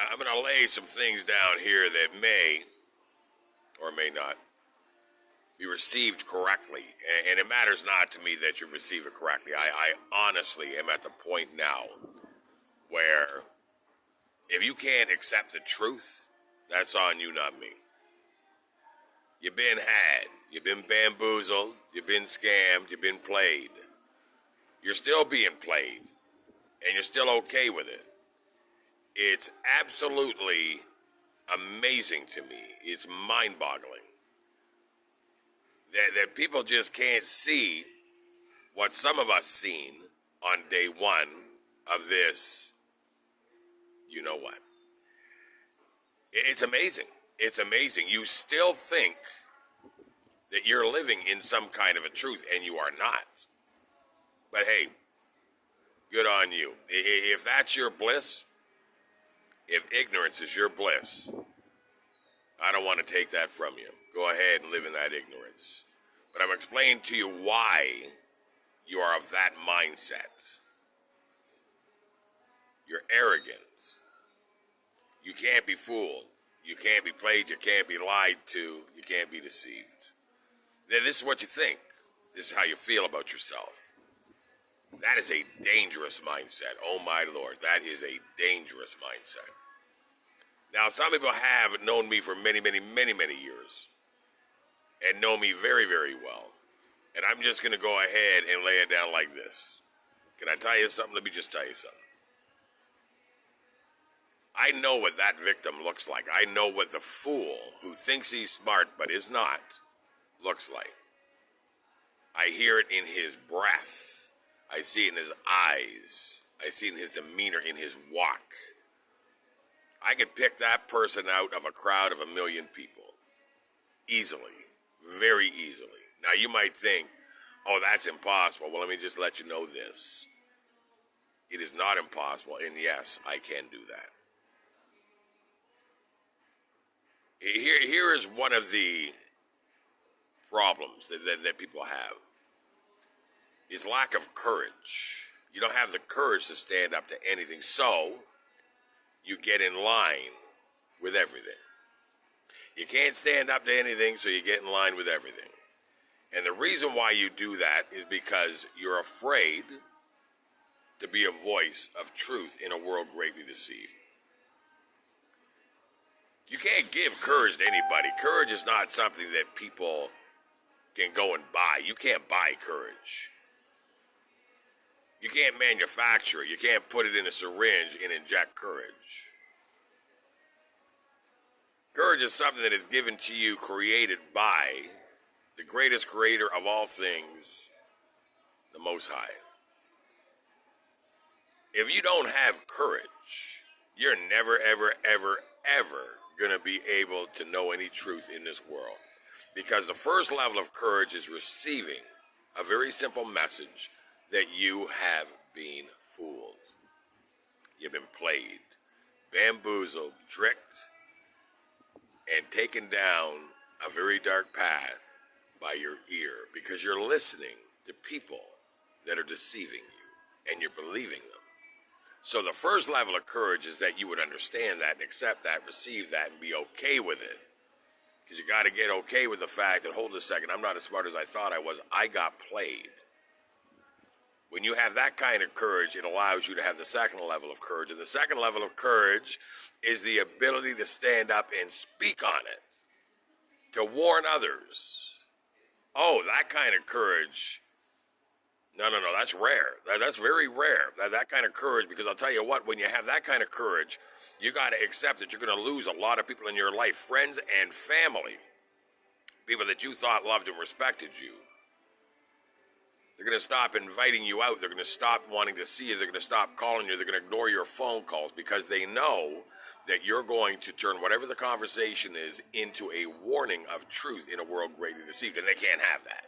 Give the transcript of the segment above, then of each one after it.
I'm gonna lay some things down here that may or may not be received correctly, and it matters not to me that you receive it correctly. I honestly am at the point now where if you can't accept the truth, that's on you, not me. You've been had, you've been bamboozled, you've been scammed, you've been played. You're still being played, and you're still okay with it. It's absolutely amazing to me. It's mind-boggling that people just can't see what some of us seen on day one of this, you know what. It's amazing. It's amazing. You still think that you're living in some kind of a truth, and you are not. But hey, good on you. If that's your bliss, if ignorance is your bliss, I don't want to take that from you. Go ahead and live in that ignorance. But I'm explaining to you why you are of that mindset. You're arrogant. You can't be fooled. You can't be played. You can't be lied to. You can't be deceived. This is what you think. This is how you feel about yourself. That is a dangerous mindset. Oh my Lord, that is a dangerous mindset. Now, some people have known me for many, many, many, many years and know me very, very well. And I'm just going to go ahead and lay it down like this. Can I tell you something? Let me just tell you something. I know what that victim looks like. I know what the fool who thinks he's smart but is not looks like. I hear it in his breath. I see it in his eyes. I see it in his demeanor, in his walk. I could pick that person out of a crowd of 1 million people. Easily. Very easily. Now you might think, oh, that's impossible. Well, let me just let you know this. It is not impossible, and yes, I can do that. Here is one of the problems that people have. Is lack of courage. You don't have the courage to stand up to anything, so you get in line with everything. You can't stand up to anything, so you get in line with everything. And the reason why you do that is because you're afraid to be a voice of truth in a world greatly deceived. You can't give courage to anybody. Courage is not something that people can go and buy. You can't buy courage. You can't manufacture it. You can't put it in a syringe and inject courage. Courage is something that is given to you, created by the greatest creator of all things, the Most High. If you don't have courage, you're never, ever, ever, ever going to be able to know any truth in this world. Because the first level of courage is receiving a very simple message that you have been fooled. You've been played, bamboozled, tricked, and taken down a very dark path by your ear because you're listening to people that are deceiving you and you're believing them. So the first level of courage is that you would understand that and accept that, receive that, and be okay with it. Because you got to get okay with the fact that, hold a second, I'm not as smart as I thought I was. I got played. When you have that kind of courage, it allows you to have the second level of courage. And the second level of courage is the ability to stand up and speak on it, to warn others. Oh, that kind of courage. No, that's rare. That's very rare, that kind of courage, because I'll tell you what, when you have that kind of courage, you got to accept that you're going to lose a lot of people in your life, friends and family, people that you thought loved and respected you. They're going to stop inviting you out. They're going to stop wanting to see you. They're going to stop calling you. They're going to ignore your phone calls because they know that you're going to turn whatever the conversation is into a warning of truth in a world greatly deceived, and they can't have that.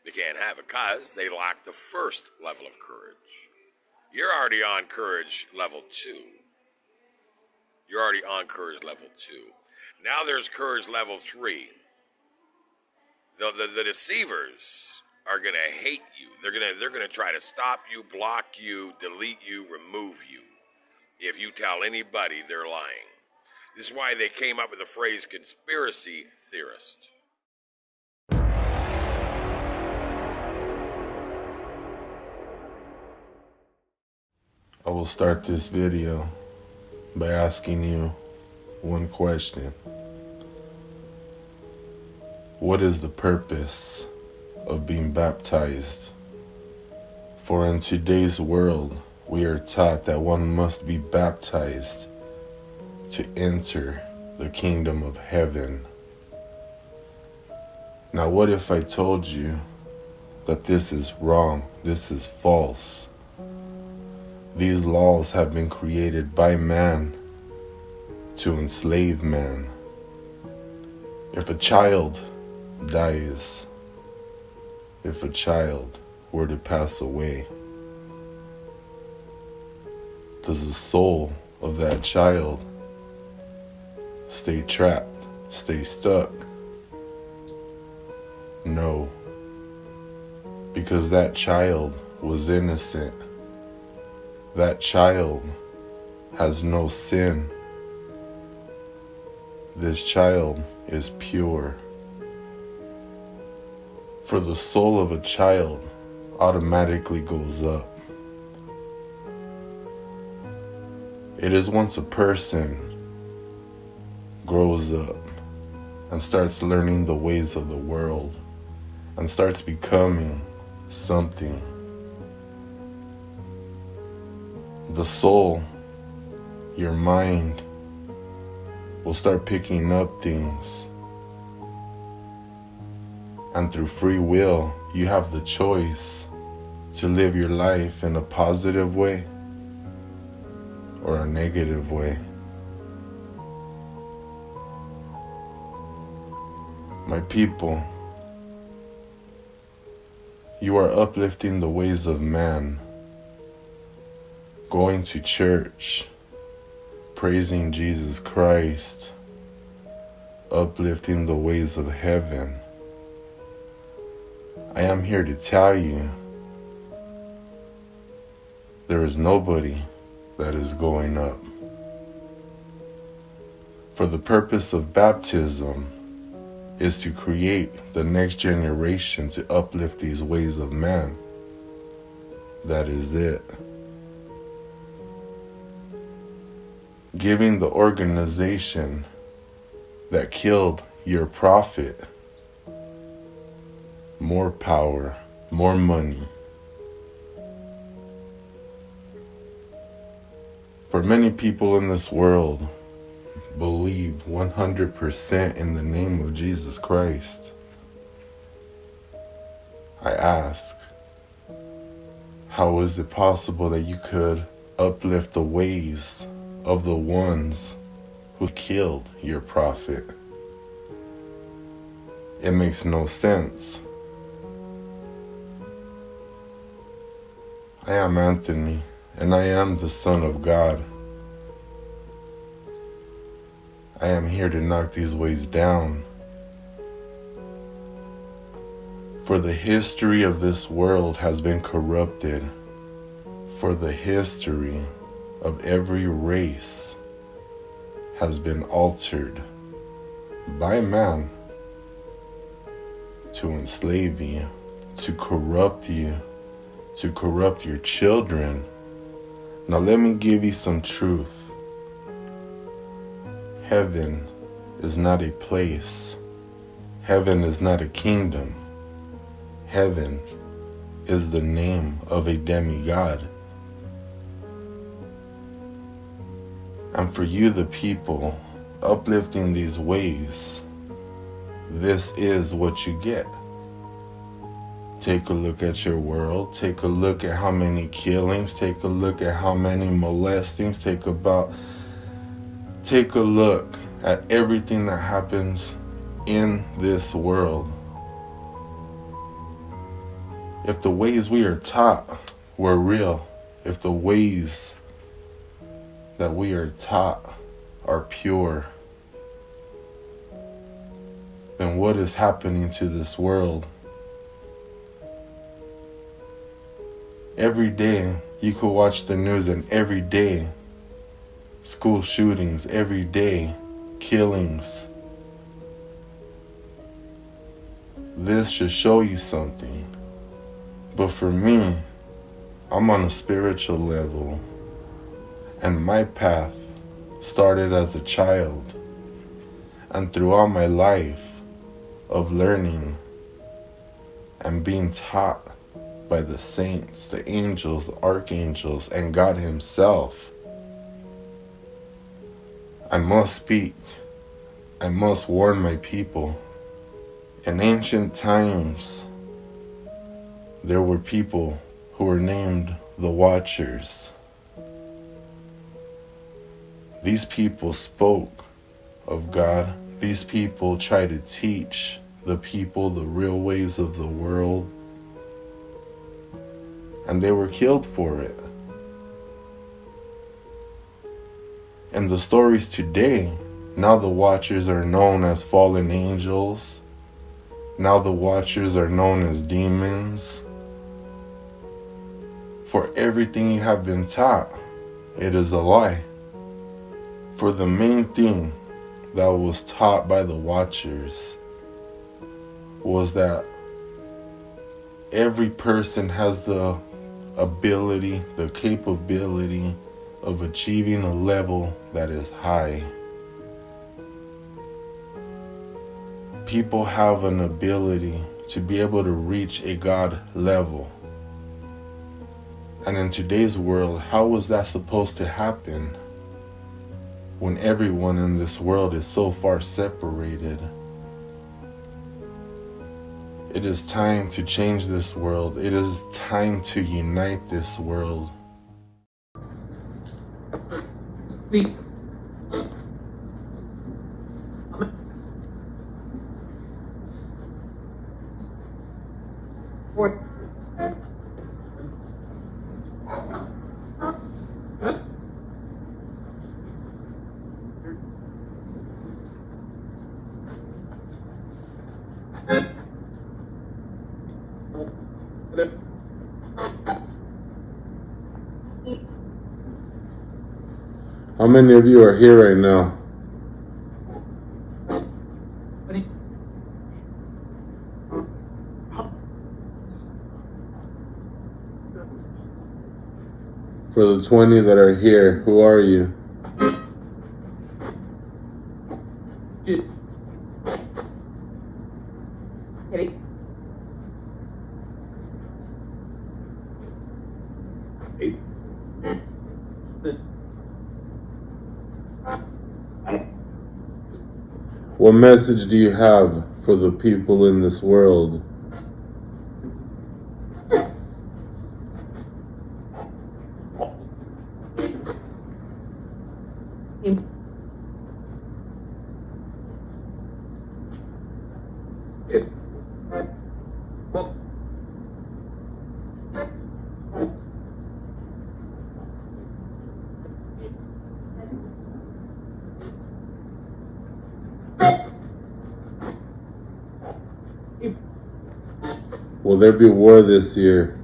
They can't have it because they lack the first level of courage. You're already on courage level 2. You're already on courage level 2. Now there's courage level 3. The deceivers are going to hate you. They're going to try to stop you, block you, delete you, remove you. if you tell anybody they're lying. This is why they came up with the phrase conspiracy theorist. I will start this video by asking you one question. What is the purpose of being baptized? For in today's world, we are taught that one must be baptized to enter the kingdom of heaven. Now, what if I told you that this is wrong, this is false? These laws have been created by man to enslave man. If a child dies, if a child were to pass away, does the soul of that child stay trapped, stay stuck? No, because that child was innocent. That child has no sin. This child is pure. For the soul of a child automatically goes up. It is once a person grows up and starts learning the ways of the world and starts becoming something. The soul, your mind, will start picking up things. And through free will, you have the choice to live your life in a positive way or a negative way. My people, you are uplifting the ways of man, going to church, praising Jesus Christ, uplifting the ways of heaven. I am here to tell you, there is nobody that is going up. For the purpose of baptism is to create the next generation to uplift these ways of man. That is it. Giving the organization that killed your prophet more power, more money. For many people in this world believe 100% in the name of Jesus Christ. I ask, how is it possible that you could uplift the ways of the ones who killed your prophet? It makes no sense. I am Anthony, and I am the Son of God. I am here to knock these ways down. For the history of this world has been corrupted. For the history of every race has been altered by man to enslave you, to corrupt you, to corrupt your children. Now let me give you some truth. Heaven is not a place. Heaven is not a kingdom. Heaven is the name of a demigod. And for you, the people, uplifting these ways, this is what you get. Take a look at your world. Take a look at how many killings. Take a look at how many molestings. Take a look at everything that happens in this world. If the ways we are taught were real, if the ways that we are taught are pure, then what is happening to this world? Every day you could watch the news, and every day school shootings every day, killings. This should show you something. But for me, I'm on a spiritual level, and my path started as a child, and throughout my life of learning and being taught by the saints, the angels, the archangels, and God Himself, I must speak. I must warn my people. In ancient times, there were people who were named the Watchers. These people spoke of God. These people tried to teach the people the real ways of the world, and they were killed for it. In the stories today, now the Watchers are known as fallen angels. Now the Watchers are known as demons. For everything you have been taught, it is a lie. For the main thing that was taught by the Watchers was that every person has the ability, the capability of achieving a level that is high. People have an ability to be able to reach a God level. And in today's world, how is that supposed to happen when everyone in this world is so far separated? It is time to change this world. It is time to unite this world. How many of you are here right now? For the 20 that are here, who are you? What message do you have for the people in this world? Will there be war this year?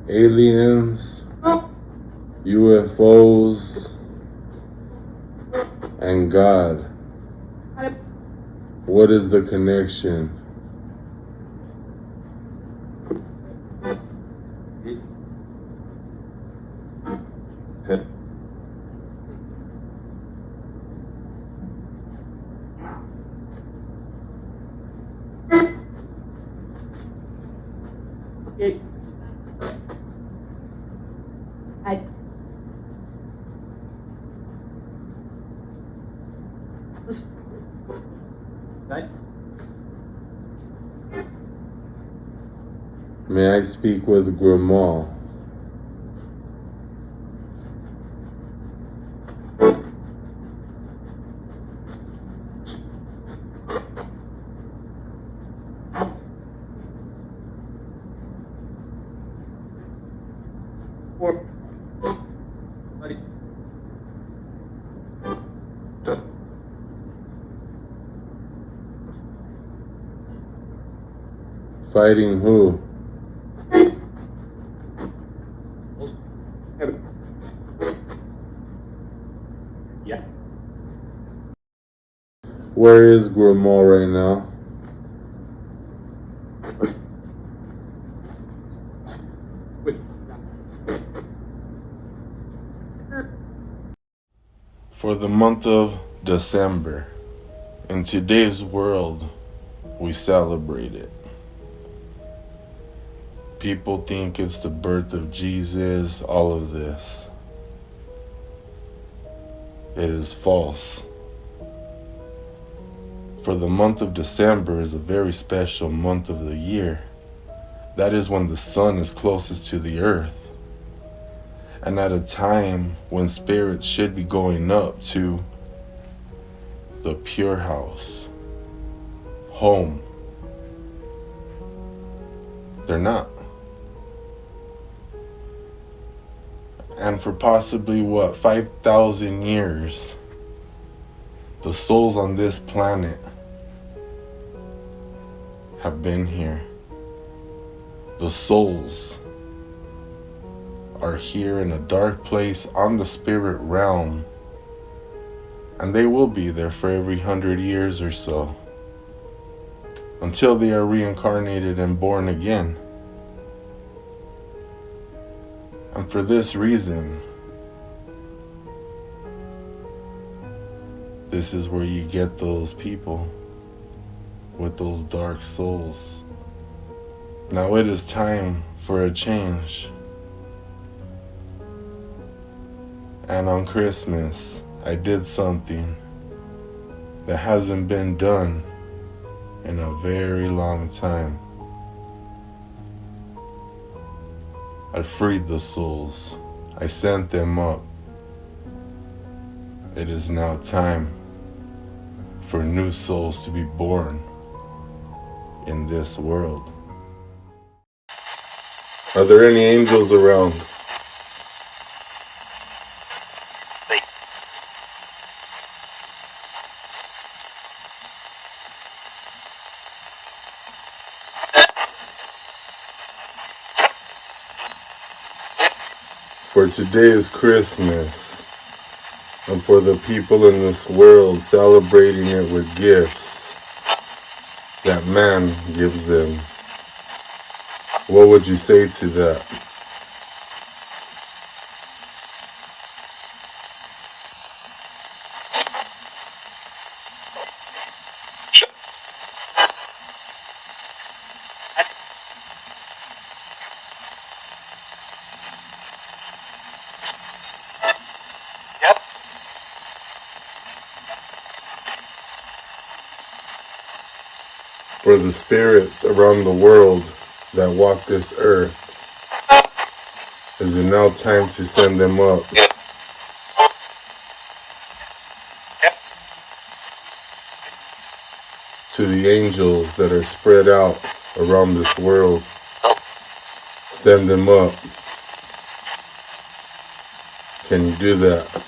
Aliens, UFOs, and God. What is the connection? May I speak with Grimal? Fighting who? Yeah. Where is Grimaud right now? For the month of December, in today's world, we celebrate it. People think it's the birth of Jesus, all of this. It is false. For the month of December is a very special month of the year. That is when the sun is closest to the earth. And at a time when spirits should be going up to the pure house, home. They're not. And for possibly 5,000 years, the souls on this planet have been here. The souls are here in a dark place on the spirit realm, and they will be there for every 100 years or so until they are reincarnated and born again. And for this reason, this is where you get those people with those dark souls. Now it is time for a change. And on Christmas, I did something that hasn't been done in a very long time. I freed the souls. I sent them up. It is now time for new souls to be born in this world. Are there any angels around? For today is Christmas, and for the people in this world celebrating it with gifts that man gives them. What would you say to that? For the spirits around the world that walk this earth, is it now time to send them up to the angels that are spread out around this world? Send them up. Can you do that?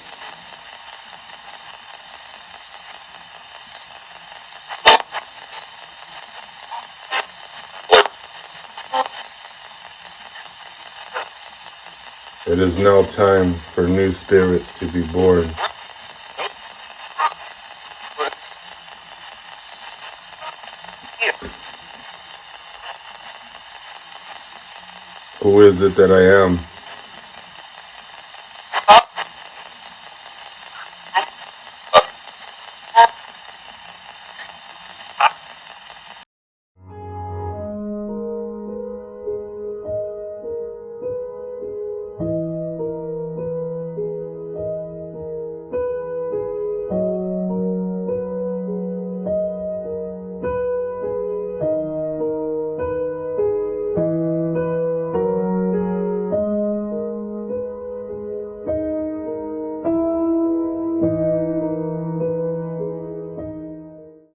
It is now time for new spirits to be born. Who is it that I am?